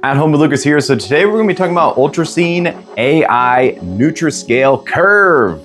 At home with Lucas here. So today we're going to be talking about ULTREAN AI Nutriscale Curve.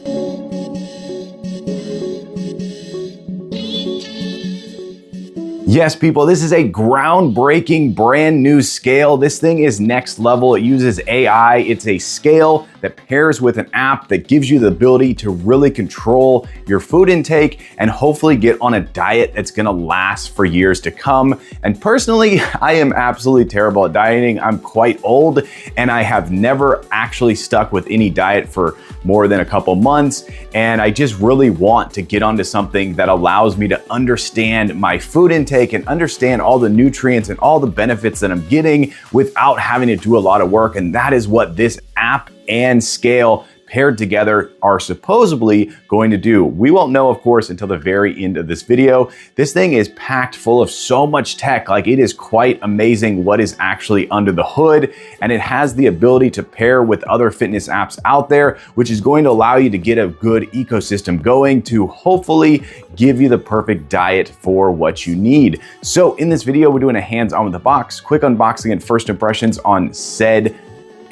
Yes, people, this is a groundbreaking brand new scale. This thing is next level. It uses AI. It's a scale that pairs with an app that gives you the ability to really control your food intake and hopefully get on a diet that's gonna last for years to come. And personally, I am absolutely terrible at dieting. I'm quite old and I have never actually stuck with any diet for more than a couple months. And I just really want to get onto something that allows me to understand my food intake and understand all the nutrients and all the benefits that I'm getting without having to do a lot of work. And that is what this app and scale paired together are supposedly going to do. We won't know, of course, until the very end of this video. This thing is packed full of so much tech. Like, it is quite amazing what is actually under the hood, and it has the ability to pair with other fitness apps out there, which is going to allow you to get a good ecosystem going to hopefully give you the perfect diet for what you need. So in this video, we're doing a hands-on with the box, quick unboxing and first impressions on said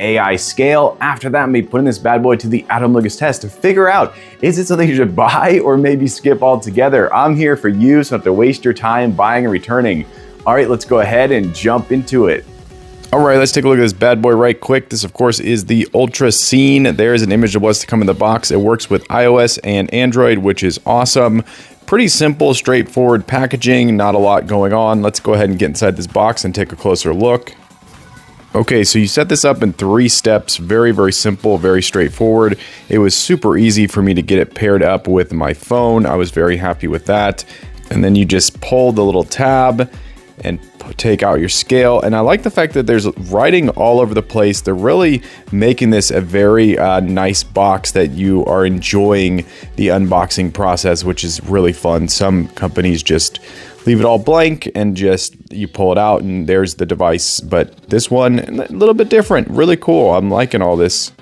AI scale. After that, I'm gonna be putting this bad boy to the At Home Lucas test to figure out, is it something you should buy or maybe skip altogether? I'm here for you, so don't have to waste your time buying and returning. All right, let's go ahead and jump into it. All right, let's take a look at this bad boy right quick. This, of course, is the ULTREAN. There is an image of what's to come in the box. It works with iOS and Android, which is awesome. Pretty simple, straightforward packaging, not a lot going on. Let's go ahead and get inside this box and take a closer look. Okay, so you set this up in 3 steps. Very, very simple, very straightforward. It was super easy for me to get it paired up with my phone. I was very happy with that. And then you just pull the little tab and take out your scale. And I like the fact that there's writing all over the place. They're really making this a very nice box that you are enjoying the unboxing process, which is really fun. Some companies just leave it all blank and just you pull it out and there's the device. But this one, a little bit different, really cool. I'm liking all this.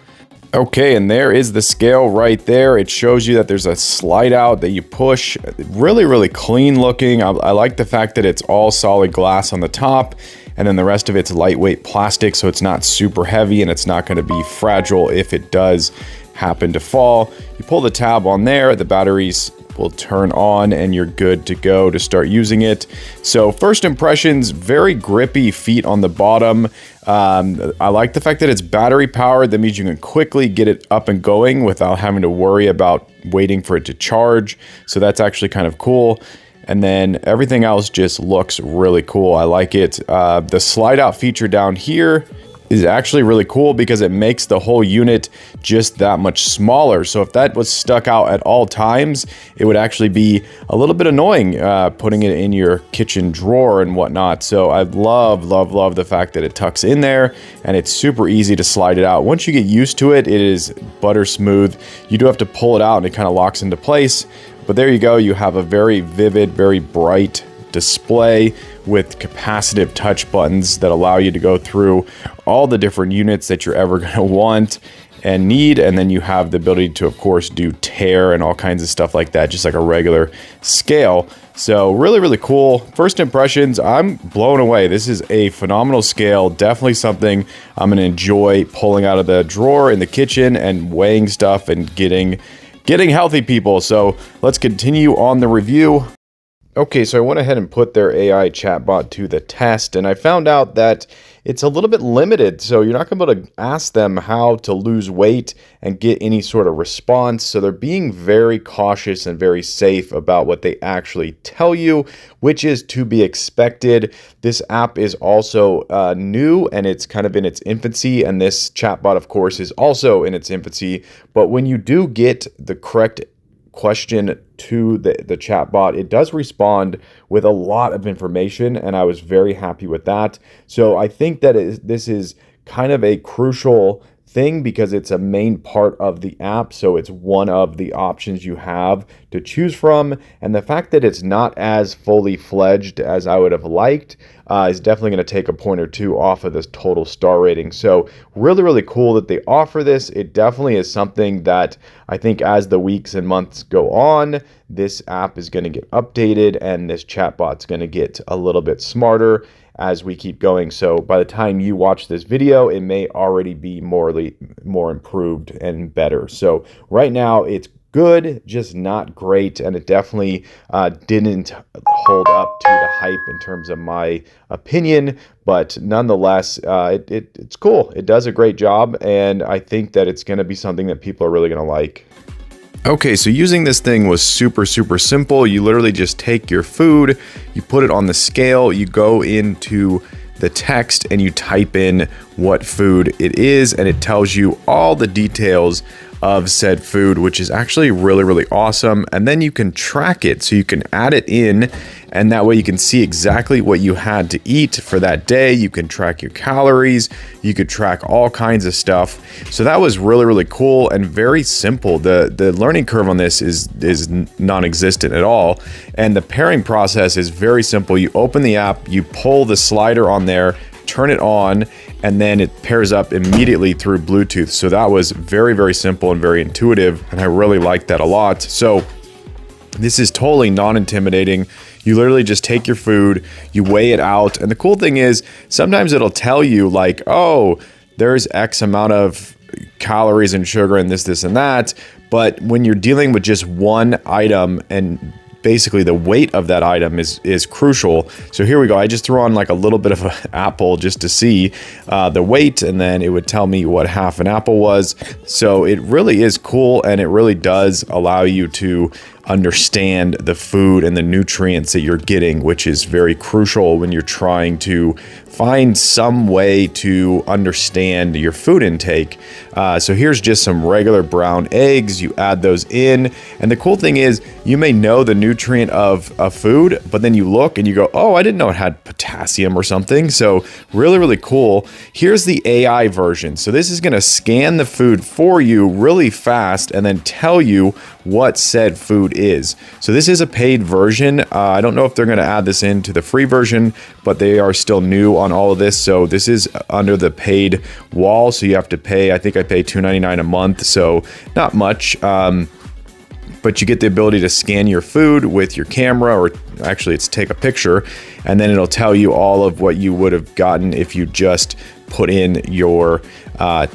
Okay, and there is the scale right there. It shows you that there's a slide out that you push. Really, really clean looking. I like the fact that it's all solid glass on the top, and then the rest of it's lightweight plastic, so it's not super heavy and it's not going to be fragile if it does happen to fall. You pull the tab on there, the batteries will turn on and you're good to go to start using it. So first impressions, very grippy feet on the bottom. I like the fact that it's battery powered. That means you can quickly get it up and going without having to worry about waiting for it to charge. So that's actually kind of cool. And then everything else just looks really cool. I like it. The slide out feature down here is actually really cool because it makes the whole unit just that much smaller. So if that was stuck out at all times, it would actually be a little bit annoying putting it in your kitchen drawer and whatnot. So I love the fact that it tucks in there and it's super easy to slide it out. Once you get used to it, it is butter smooth. You do have to pull it out and it kind of locks into place. But there you go. You have a very vivid, very bright display with capacitive touch buttons that allow you to go through all the different units that you're ever going to want and need. And then you have the ability to, of course, do tare and all kinds of stuff like that, just like a regular scale. So really, really cool. First impressions, I'm blown away. This is a phenomenal scale. Definitely something I'm going to enjoy pulling out of the drawer in the kitchen and weighing stuff and getting healthy, people. So let's continue on the review. Okay, so I went ahead and put their AI chatbot to the test, and I found out that it's a little bit limited. So you're not going to be able to ask them how to lose weight and get any sort of response. So they're being very cautious and very safe about what they actually tell you, which is to be expected. This app is also new and it's kind of in its infancy. And this chatbot, of course, is also in its infancy. But when you do get the correct question to the chatbot, it does respond with a lot of information, and I was very happy with that. So I think that this is kind of a crucial thing because it's a main part of the app. So it's one of the options you have to choose from. And the fact that it's not as fully fledged as I would have liked is definitely going to take a point or two off of this total star rating. So really, really cool that they offer this. It definitely is something that I think as the weeks and months go on, this app is going to get updated and this chatbot's going to get a little bit smarter. as we keep going. So by the time you watch this video, it may already be more improved and better. So right now it's good, just not great, and it definitely didn't hold up to the hype in terms of my opinion, but nonetheless, it's cool. It does a great job, and I think that it's going to be something that people are really going to like. Okay, so using this thing was super simple. You literally just take your food, you put it on the scale, you go into the text and you type in what food it is, and it tells you all the details of said food, which is actually really awesome. And then you can track it, so you can add it in, and that way you can see exactly what you had to eat for that day. You can track your calories, you could track all kinds of stuff. So that was really cool and very simple. The learning curve on this is non-existent at all, and the pairing process is very simple. You open the app, you pull the slider on there, turn it on, and then it pairs up immediately through Bluetooth. So that was very simple and very intuitive, and I really liked that a lot. So this is totally non-intimidating. You literally just take your food, you weigh it out, and the cool thing is sometimes it'll tell you like, oh, there's X amount of calories and sugar and this and that, but when you're dealing with just one item, and basically the weight of that item is crucial. So here we go. I just threw on like a little bit of an apple just to see the weight, and then it would tell me what half an apple was. So it really is cool, and it really does allow you to understand the food and the nutrients that you're getting, which is very crucial when you're trying to find some way to understand your food intake. So here's just some regular brown eggs. You add those in, and the cool thing is you may know the nutrient of a food, but then you look and you go, oh, I didn't know it had potassium or something. So really cool. Here's the AI version. So this is going to scan the food for you really fast and then tell you what said food is. So this is a paid version. I don't know if they're going to add this into the free version, but they are still new on all of this. So this is under the paid wall. So you have to pay, I think I pay $2.99 a month. So not much. But you get the ability to scan your food with your camera, or actually it's take a picture, and then it'll tell you all of what you would have gotten if you just put in your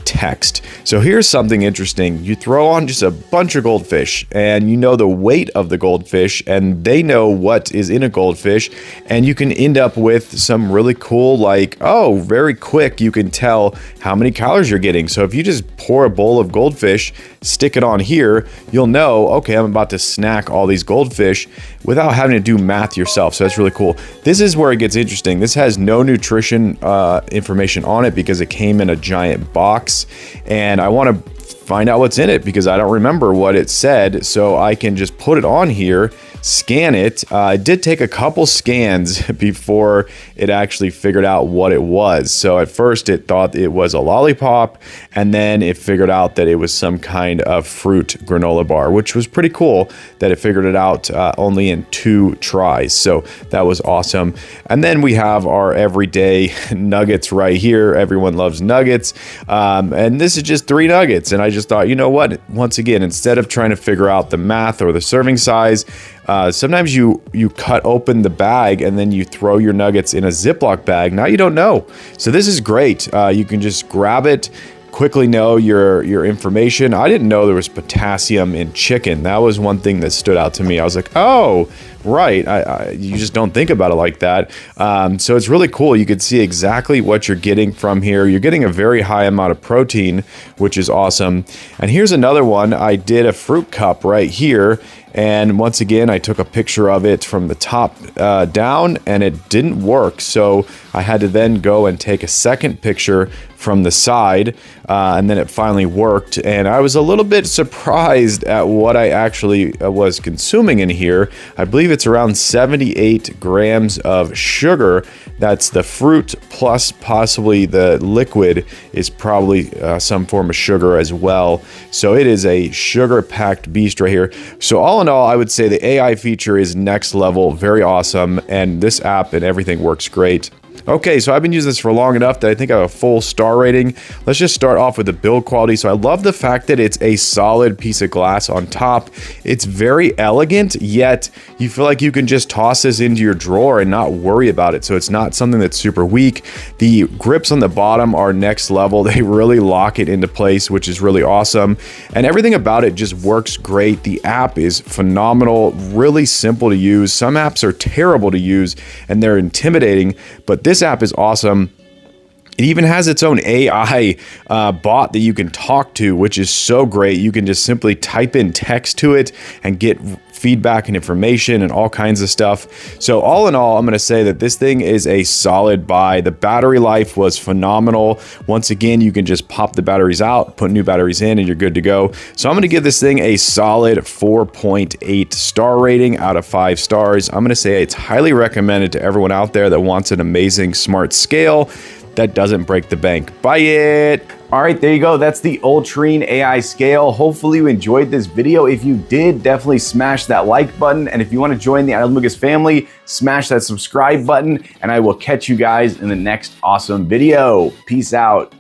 text. So here's something interesting. You throw on just a bunch of goldfish, and you know the weight of the goldfish, and they know what is in a goldfish, and you can end up with some really cool, like, oh, very quick, you can tell how many calories you're getting. So if you just pour a bowl of goldfish, stick it on here, you'll know, okay, I'm about to snack all these goldfish without having to do math yourself. So that's really cool. This is where it gets interesting. This has no nutrition information on it because it came in a giant box, and I want to find out what's in it because I don't remember what it said. So I can just put it on here, scan it. It did take a couple scans before it actually figured out what it was. So at first it thought it was a lollipop, and then it figured out that it was some kind of fruit granola bar, which was pretty cool that it figured it out only in 2 tries. So that was awesome. And then we have our everyday nuggets right here. Everyone loves nuggets. And this is just 3 nuggets. And I just thought, you know what? Once again, instead of trying to figure out the math or the serving size, sometimes you cut open the bag and then you throw your nuggets in a Ziploc bag. Now you don't know. So this is great. You can just grab it, quickly know your information. I didn't know there was potassium in chicken. That was one thing that stood out to me. I was like, oh, right. You just don't think about it like that. So it's really cool. You could see exactly what you're getting from here. You're getting a very high amount of protein, which is awesome. And here's another one. I did a fruit cup right here. And once again, I took a picture of it from the top down, and it didn't work. So I had to then go and take a second picture from the side, and then it finally worked. And I was a little bit surprised at what I actually was consuming in here. I believe it's around 78 grams of sugar. That's the fruit plus possibly the liquid is probably some form of sugar as well. So it is a sugar-packed beast right here. So all in all, I would say the AI feature is next level, very awesome, and this app and everything works great. Okay, so I've been using this for long enough that I think I have a full star rating. Let's just start off with the build quality. So I love the fact that it's a solid piece of glass on top. It's very elegant, yet you feel like you can just toss this into your drawer and not worry about it. So it's not something that's super weak. The grips on the bottom are next level. They really lock it into place, which is really awesome. And everything about it just works great. The app is phenomenal, really simple to use. Some apps are terrible to use and they're intimidating, but this app is awesome. It even has its own AI bot that you can talk to, which is so great. You can just simply type in text to it and get feedback and information and all kinds of stuff. So all in all, I'm going to say that this thing is a solid buy. The battery life was phenomenal. Once again, you can just pop the batteries out, put new batteries in, and you're good to go. So I'm going to give this thing a solid 4.8 star rating out of 5 stars. I'm going to say it's highly recommended to everyone out there that wants an amazing smart scale that doesn't break the bank. Buy it. All right, there you go. That's the ULTREAN AI scale. Hopefully you enjoyed this video. If you did, definitely smash that like button. And if you want to join the Island Lucas family, smash that subscribe button. And I will catch you guys in the next awesome video. Peace out.